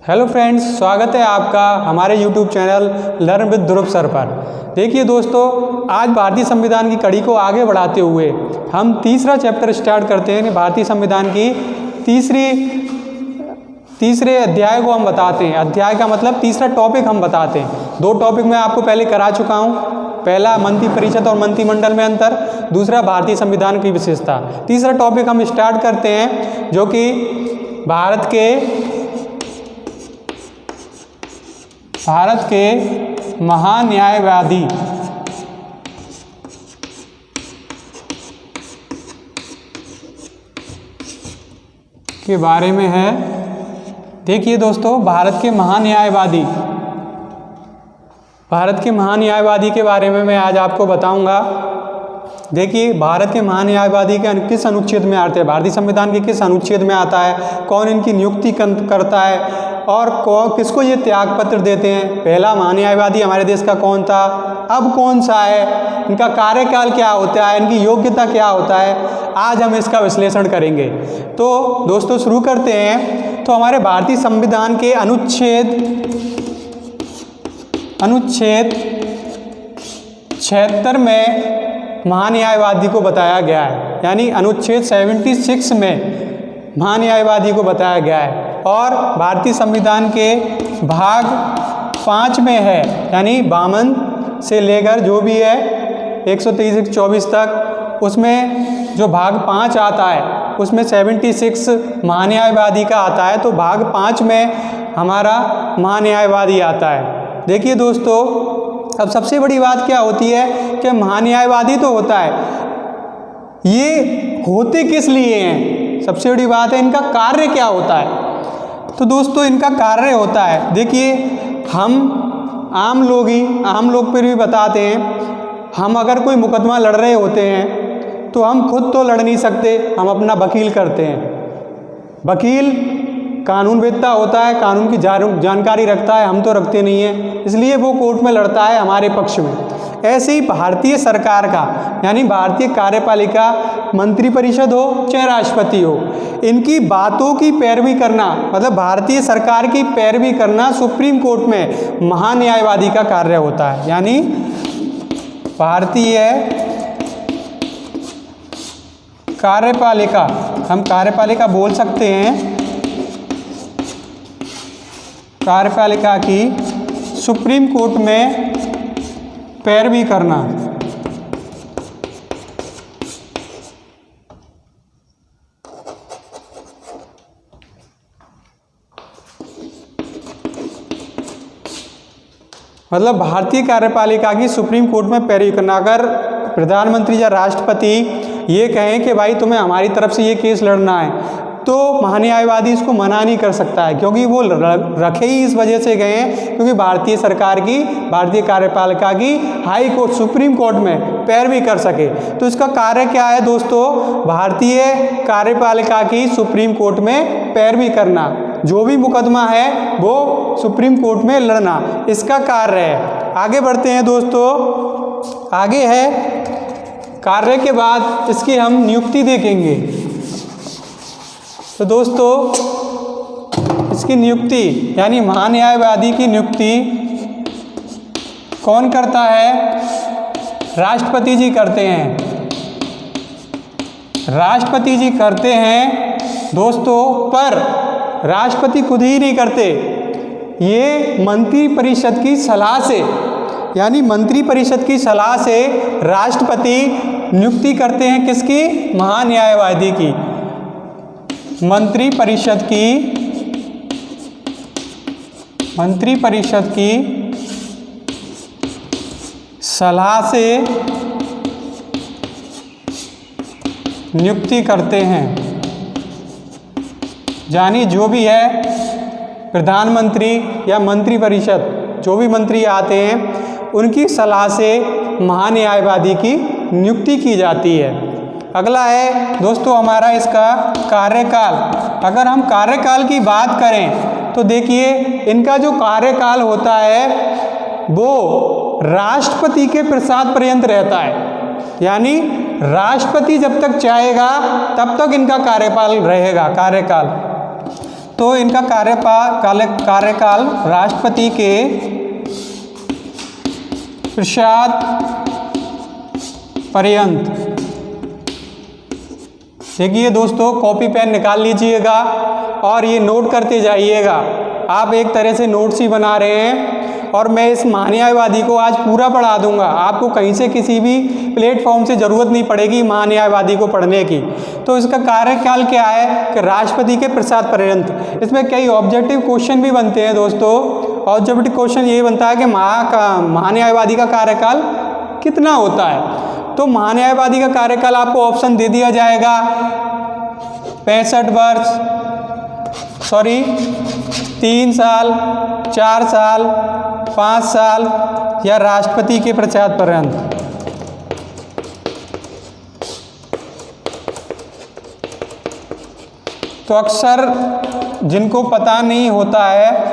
Hello friends, स्वागत है आपका हमारे YouTube channel learn with Dhruv sir पर। देखिए दोस्तों, आज भारतीय संविधान की कड़ी को आगे बढ़ाते हुए हम तीसरा चैप्टर स्टार्ट करते हैं। भारतीय संविधान की तीसरे अध्याय को हम बताते हैं। अध्याय का मतलब तीसरा टॉपिक हम बताते हैं। दो टॉपिक मैं आपको पहले करा चुका हूँ। पहला मंत्रिपरिषद और मंत्रिमंडल में अंतर, दूसरा भारतीय संविधान की विशेषता। तीसरा टॉपिक हम स्टार्ट करते हैं जो कि भारत के महान्यायवादी के बारे में है। देखिए दोस्तों, भारत के महान्यायवादी के बारे में मैं आज आपको बताऊंगा। देखिए, भारत के महान्यायवादी के किस अनुच्छेद में आते हैं, भारतीय संविधान के किस अनुच्छेद में आता है, कौन इनकी नियुक्ति करता है और किसको ये त्याग पत्र देते हैं। पहला महान्यायवादी हमारे देश का कौन था, अब कौन सा है, इनका कार्यकाल क्या होता है, इनकी योग्यता क्या होता है, आज हम इसका विश्लेषण करेंगे। तो दोस्तों शुरू करते हैं। तो हमारे भारतीय संविधान के अनुच्छेद 76 में महान्यायवादी को बताया गया है, यानी अनुच्छेद 76 में महान्यायवादी को बताया गया है। और भारतीय संविधान के भाग 5 में है, यानी 52 से लेकर जो भी है 123-124 तक, उसमें जो भाग 5 आता है उसमें 76 महान्यायवादी का आता है। तो भाग 5 में हमारा महान्यायवादी आता है। देखिए दोस्तों, अब सबसे बड़ी बात क्या होती है कि महान्यायवादी तो होता है, ये होते किस लिए हैं, सबसे बड़ी बात है इनका कार्य क्या होता है। तो दोस्तों इनका कार्य होता है, देखिए हम आम लोग पर भी बताते हैं। हम अगर कोई मुकदमा लड़ रहे होते हैं तो हम खुद तो लड़ नहीं सकते, हम अपना वकील करते हैं। वकील कानूनवेत्ता होता है, कानून की जानकारी रखता है, हम तो रखते नहीं हैं, इसलिए वो कोर्ट में लड़ता है हमारे पक्ष में। ऐसे ही भारतीय सरकार का, यानी भारतीय कार्यपालिका, मंत्रिपरिषद हो चाहे राष्ट्रपति हो, इनकी बातों की पैरवी करना, मतलब भारतीय सरकार की पैरवी करना सुप्रीम कोर्ट में महान्यायवादी का कार्य होता है। यानी भारतीय कार्यपालिका, हम कार्यपालिका बोल सकते हैं, कार्यपालिका की सुप्रीम कोर्ट में पैरवी करना। मतलब भारतीय कार्यपालिका की सुप्रीम कोर्ट में पैरवी करना। अगर प्रधानमंत्री या राष्ट्रपति ये कहें कि भाई तुम्हें हमारी तरफ से ये केस लड़ना है, तो महान्यायवादी इसको मना नहीं कर सकता है, क्योंकि वो रखे ही इस वजह से गए हैं क्योंकि भारतीय सरकार की, भारतीय कार्यपालिका की हाई कोर्ट, सुप्रीम कोर्ट में पैरवी कर सके। तो इसका कार्य क्या है दोस्तों, भारतीय कार्यपालिका की सुप्रीम कोर्ट में पैरवी करना, जो भी मुकदमा है वो सुप्रीम कोर्ट में लड़ना, इसका कार्य है। आगे बढ़ते हैं दोस्तों, आगे है कार्य के बाद इसकी हम नियुक्ति देखेंगे। तो दोस्तों इसकी नियुक्ति, यानी महान्यायवादी की नियुक्ति कौन करता है, राष्ट्रपति जी करते हैं। राष्ट्रपति जी करते हैं दोस्तों, पर राष्ट्रपति खुद ही नहीं करते, ये मंत्रिपरिषद की सलाह से, यानी मंत्रिपरिषद की सलाह से राष्ट्रपति नियुक्ति करते हैं। किसकी, महान्यायवादी की। मंत्रिपरिषद की सलाह से नियुक्ति करते हैं, यानी जो भी है प्रधानमंत्री या मंत्रिपरिषद, जो भी मंत्री आते हैं उनकी सलाह से महान्यायवादी की नियुक्ति की जाती है। अगला है दोस्तों हमारा इसका कार्यकाल। अगर हम कार्यकाल की बात करें तो देखिए इनका जो कार्यकाल होता है वो राष्ट्रपति के प्रसाद पर्यंत रहता है, यानी राष्ट्रपति जब तक चाहेगा तब तक इनका कार्यकाल रहेगा। तो इनका कार्यकाल राष्ट्रपति के पश्चात पर्यंत। देखिए दोस्तों, कॉपी पेन निकाल लीजिएगा और ये नोट करते जाइएगा। आप एक तरह से नोट्स ही बना रहे हैं और मैं इस महान्यायवादी को आज पूरा पढ़ा दूंगा। आपको कहीं से किसी भी प्लेटफॉर्म से ज़रूरत नहीं पड़ेगी महान्यायवादी को पढ़ने की। तो इसका कार्यकाल क्या है कि राष्ट्रपति के पश्चात पर्यंत। इसमें कई ऑब्जेक्टिव क्वेश्चन भी बनते हैं दोस्तों। ऑब्जेक्टिव क्वेश्चन ये बनता है कि महान्यायवादी का कार्यकाल कितना होता है। तो महान्यायवादी का कार्यकाल आपको ऑप्शन दे दिया जाएगा 65 वर्ष, 3 साल, 4 साल, 5 साल या राष्ट्रपति के पश्चात पर्यंत। तो अक्सर जिनको पता नहीं होता है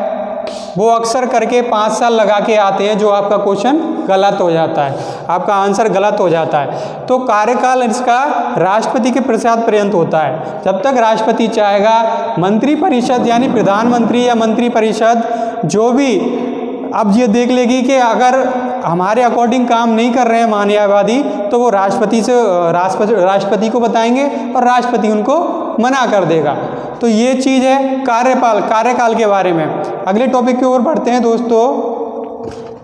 वो अक्सर करके 5 साल लगा के आते हैं, जो आपका क्वेश्चन गलत हो जाता है, आपका आंसर गलत हो जाता है। तो कार्यकाल इसका राष्ट्रपति के पश्चात पर्यंत होता है। जब तक राष्ट्रपति चाहेगा, मंत्रिपरिषद यानी प्रधानमंत्री या मंत्रिपरिषद जो भी अब ये देख लेगी कि अगर हमारे अकॉर्डिंग काम नहीं कर रहे हैं महान्यायवादी, तो वो राष्ट्रपति को बताएंगे और राष्ट्रपति उनको मना कर देगा। तो ये चीज़ है कार्यकाल के बारे में। अगले टॉपिक की ओर बढ़ते हैं दोस्तों।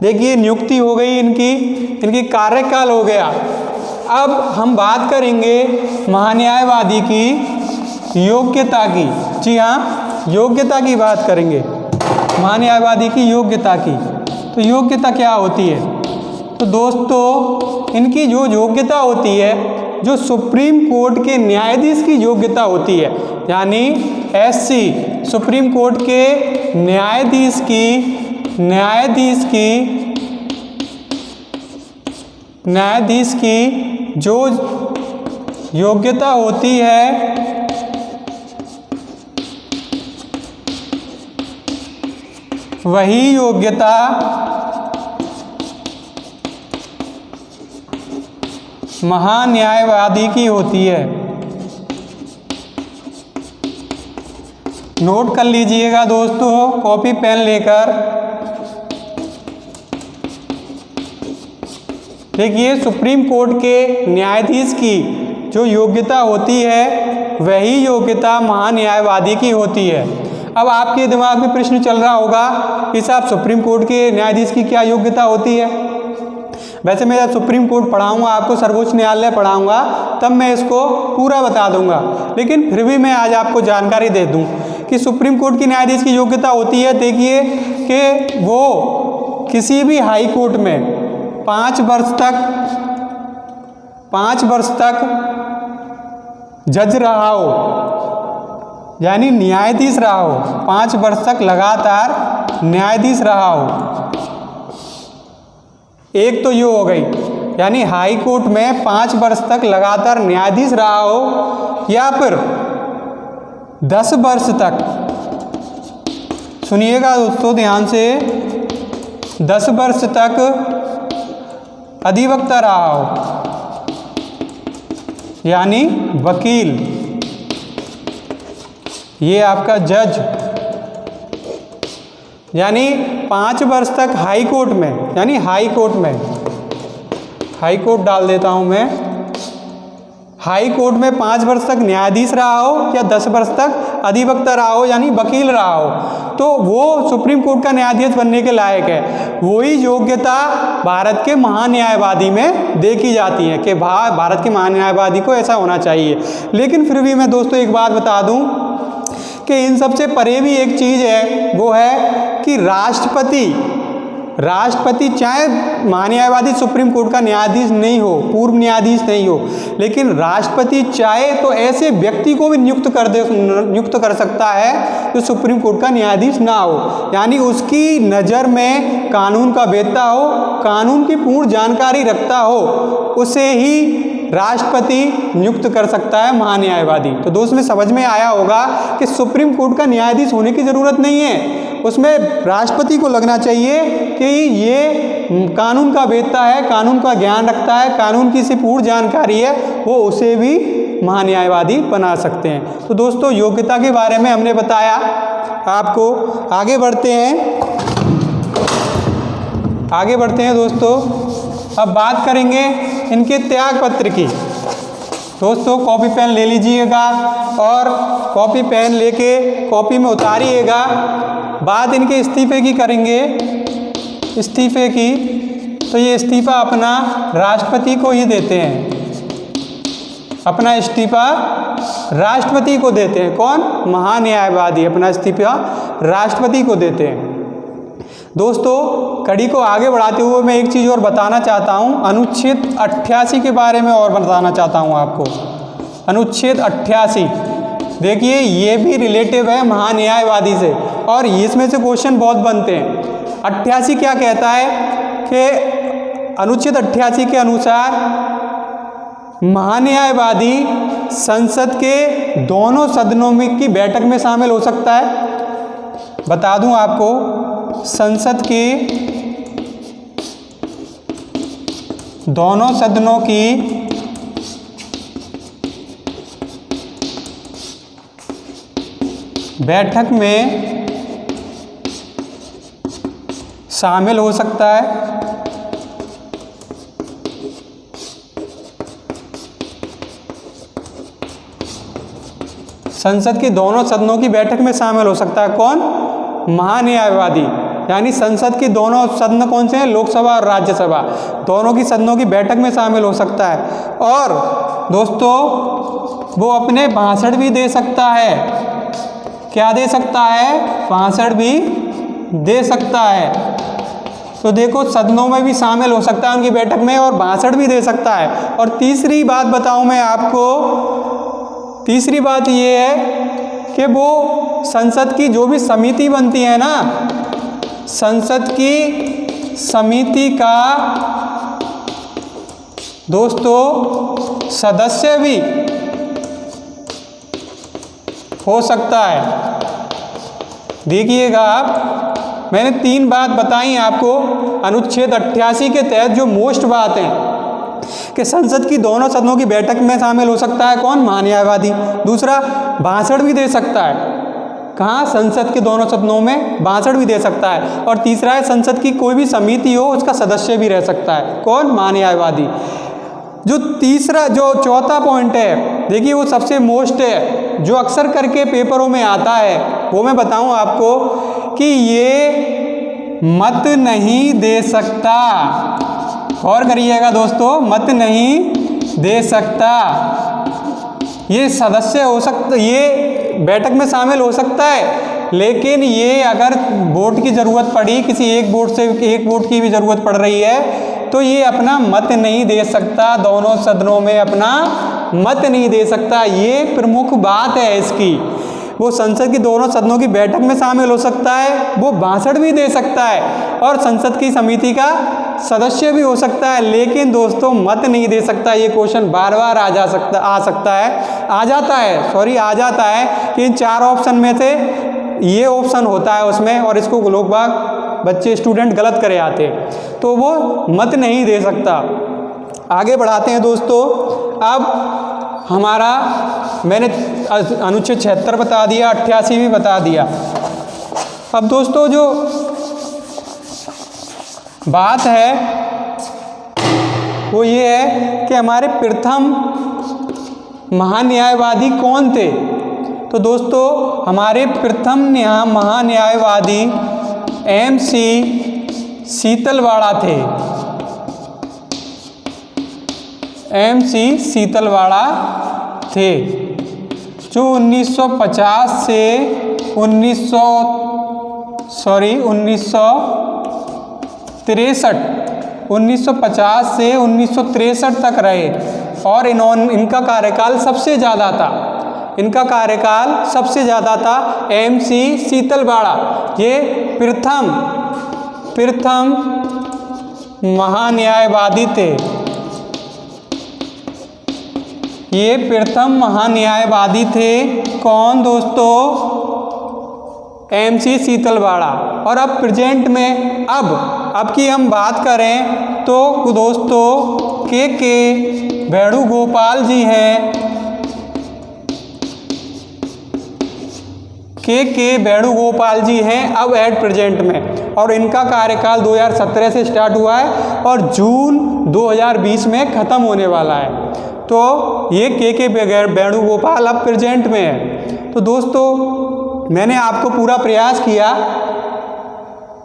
देखिए, नियुक्ति हो गई इनकी कार्यकाल हो गया। अब हम बात करेंगे महान्यायवादी की योग्यता की। जी हाँ, योग्यता की बात करेंगे, महान्यायवादी की योग्यता की। तो योग्यता क्या होती है? तो दोस्तों, इनकी जो योग्यता होती है, जो सुप्रीम कोर्ट के न्यायाधीश की योग्यता होती है, यानी SC सुप्रीम कोर्ट के न्यायाधीश की जो योग्यता होती है वही योग्यता महान्यायवादी की होती है। नोट कर लीजिएगा दोस्तों, कॉपी पेन लेकर। देखिए, सुप्रीम कोर्ट के न्यायाधीश की जो योग्यता होती है वही योग्यता महान्यायवादी की होती है। अब आपके दिमाग में प्रश्न चल रहा होगा कि साहब सुप्रीम कोर्ट के न्यायाधीश की क्या योग्यता होती है? वैसे मैं जब सुप्रीम कोर्ट पढ़ाऊंगा, आपको सर्वोच्च न्यायालय पढ़ाऊंगा, तब मैं इसको पूरा बता दूंगा। लेकिन फिर भी मैं आज आपको जानकारी दे दूं कि सुप्रीम कोर्ट की न्यायाधीश की योग्यता होती है। देखिए कि वो किसी भी हाई कोर्ट में 5 वर्ष तक जज रहा हो, यानी न्यायाधीश रहा हो, 5 वर्ष तक लगातार न्यायाधीश रहा हो। एक तो ये हो गई, यानी हाई कोर्ट में 5 वर्ष तक लगातार न्यायाधीश रहा हो, या फिर 10 वर्ष तक, सुनिएगा दोस्तों ध्यान से, 10 वर्ष तक अधिवक्ता रहा हो, यानी वकील। ये आपका जज, यानी 5 वर्ष तक हाई कोर्ट में, यानी हाई कोर्ट डाल देता हूं मैं, हाई कोर्ट में 5 वर्ष तक न्यायाधीश रहा हो या 10 वर्ष तक अधिवक्ता रहा हो, यानी वकील रहा हो, तो वो सुप्रीम कोर्ट का न्यायाधीश बनने के लायक है। वही योग्यता भारत के महान्यायवादी में देखी जाती है कि भारत के महान्यायवादी को ऐसा होना चाहिए। लेकिन फिर भी मैं दोस्तों एक बात बता दूं कि इन सबसे परे भी एक चीज़ है, वो है कि राष्ट्रपति चाहे महान्यायवादी सुप्रीम कोर्ट का न्यायाधीश नहीं हो, पूर्व न्यायाधीश नहीं हो, लेकिन राष्ट्रपति चाहे तो ऐसे व्यक्ति को भी नियुक्त कर सकता है जो सुप्रीम कोर्ट का न्यायाधीश ना हो, यानी उसकी नज़र में कानून का वेत्ता हो, कानून की पूर्ण जानकारी रखता हो, उसे ही राष्ट्रपति नियुक्त कर सकता है महान्यायवादी। तो दोस्त में समझ में आया होगा कि सुप्रीम कोर्ट का न्यायाधीश होने की ज़रूरत नहीं है, उसमें राष्ट्रपति को लगना चाहिए कि ये कानून का वेत्ता है, कानून का ज्ञान रखता है, कानून की से पूर्ण जानकारी है, वो उसे भी महान्यायवादी बना सकते हैं। तो दोस्तों योग्यता के बारे में हमने बताया। आपको। आगे बढ़ते हैं दोस्तों। अब बात करेंगे इनके त्याग पत्र की। दोस्तों कॉपी पेन ले लीजिएगा और कॉपी पेन लेके कॉपी में उतारिएगा। बात इनके इस्तीफे की करेंगे। इस्तीफे की तो ये इस्तीफा अपना राष्ट्रपति को ही देते हैं। अपना इस्तीफा राष्ट्रपति को देते हैं। कौन? महान्यायवादी अपना इस्तीफा राष्ट्रपति को देते हैं। दोस्तों कड़ी को आगे बढ़ाते हुए मैं एक चीज़ और बताना चाहता हूँ। अनुच्छेद 88 के बारे में और बताना चाहता हूँ आपको। अनुच्छेद 88 देखिए, ये भी रिलेटिव है महान्यायवादी से और इसमें से क्वेश्चन बहुत बनते हैं। 88 क्या कहता है कि अनुच्छेद 88 के अनुसार महान्यायवादी संसद के दोनों सदनों में की बैठक में शामिल हो सकता है। बता दूं आपको, संसद के दोनों सदनों की बैठक में शामिल हो सकता है। संसद की दोनों सदनों की बैठक में शामिल हो सकता है। कौन? महान्यायवादी। यानी संसद की दोनों सदन कौन से हैं? लोकसभा और राज्यसभा। दोनों की सदनों की बैठक में शामिल हो सकता है। और दोस्तों वो अपने भाषण भी दे सकता है। क्या दे सकता है? भाषण भी दे सकता है। तो देखो सदनों में भी शामिल हो सकता है उनकी बैठक में और भाषण भी दे सकता है। और तीसरी बात बताऊं मैं आपको, तीसरी बात ये है कि वो संसद की जो भी समिति बनती है ना, संसद की समिति का दोस्तों सदस्य भी हो सकता है। देखिएगा आप, मैंने 3 बात बताई आपको अनुच्छेद 88 के तहत। जो मोस्ट बात है कि संसद की दोनों सदनों की बैठक में शामिल हो सकता है। कौन? महान्यायवादी। दूसरा, भाषण भी दे सकता है। कहाँ? संसद के दोनों सदनों में भाषण भी दे सकता है। और तीसरा है, संसद की कोई भी समिति हो उसका सदस्य भी रह सकता है। कौन? महान्यायवादी। जो चौथा पॉइंट है, देखिए वो सबसे मोस्ट है, जो अक्सर करके पेपरों में आता है। वो मैं बताऊं आपको कि ये मत नहीं दे सकता। गौर करिएगा दोस्तों, मत नहीं दे सकता। ये सदस्य हो सकता, ये बैठक में शामिल हो सकता है, लेकिन ये अगर वोट की ज़रूरत पड़ी, किसी एक वोट की भी ज़रूरत पड़ रही है, तो ये अपना मत नहीं दे सकता। दोनों सदनों में अपना मत नहीं दे सकता। ये प्रमुख बात है इसकी। वो संसद की दोनों सदनों की बैठक में शामिल हो सकता है, वो भाषण भी दे सकता है और संसद की समिति का सदस्य भी हो सकता है, लेकिन दोस्तों मत नहीं दे सकता। ये क्वेश्चन बार बार आ जाता है कि इन 4 ऑप्शन में से ये ऑप्शन होता है उसमें, और इसको लोग बच्चे स्टूडेंट गलत करे आते हैं, तो वो मत नहीं दे सकता। आगे बढ़ाते हैं दोस्तों। अब हमारा मैंने अनुच्छेद 76 बता दिया, 88 भी बता दिया। अब दोस्तों जो बात है वो ये है कि हमारे प्रथम महान्यायवादी कौन थे। तो दोस्तों हमारे प्रथम महान्यायवादी MC सीतलवाड़ा थे। MC सीतलवाड़ा थे, जो 1950 से 1950 से 1963 तक रहे और इनका कार्यकाल सबसे ज़्यादा था। MC सीतलवाड़ा ये प्रथम महान्यायवादी थे। ये प्रथम महान्यायवादी थे। कौन दोस्तों? MC सीतलवाड़ा। और अब प्रेजेंट में अब की हम बात करें तो दोस्तों के वेणुगोपाल जी हैं। के वेणुगोपाल जी हैं अब एट प्रेजेंट में, और इनका कार्यकाल 2017 से स्टार्ट हुआ है और जून 2020 में ख़त्म होने वाला है। तो ये के वेणुगोपाल अब प्रेजेंट में है। तो दोस्तों मैंने आपको पूरा प्रयास किया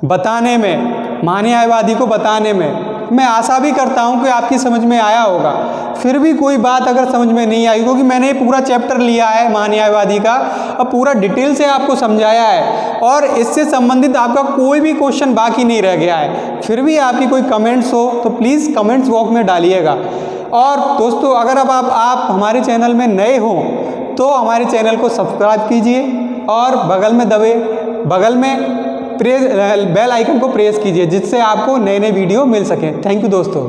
बताने में, महान्यायवादी को बताने में। मैं आशा भी करता हूं कि आपकी समझ में आया होगा। फिर भी कोई बात अगर समझ में नहीं आई, क्योंकि मैंने पूरा चैप्टर लिया है महान्यायवादी का और पूरा डिटेल से आपको समझाया है, और इससे संबंधित आपका कोई भी क्वेश्चन बाकी नहीं रह गया है। फिर भी आपकी कोई कमेंट्स हो तो प्लीज़ कमेंट्स बॉक्स में डालिएगा। और दोस्तों अगर अब आप हमारे चैनल में नए हों तो हमारे चैनल को सब्सक्राइब कीजिए और बगल में बेल आइकन को प्रेस कीजिए, जिससे आपको नए नए वीडियो मिल सकें। थैंक यू दोस्तों।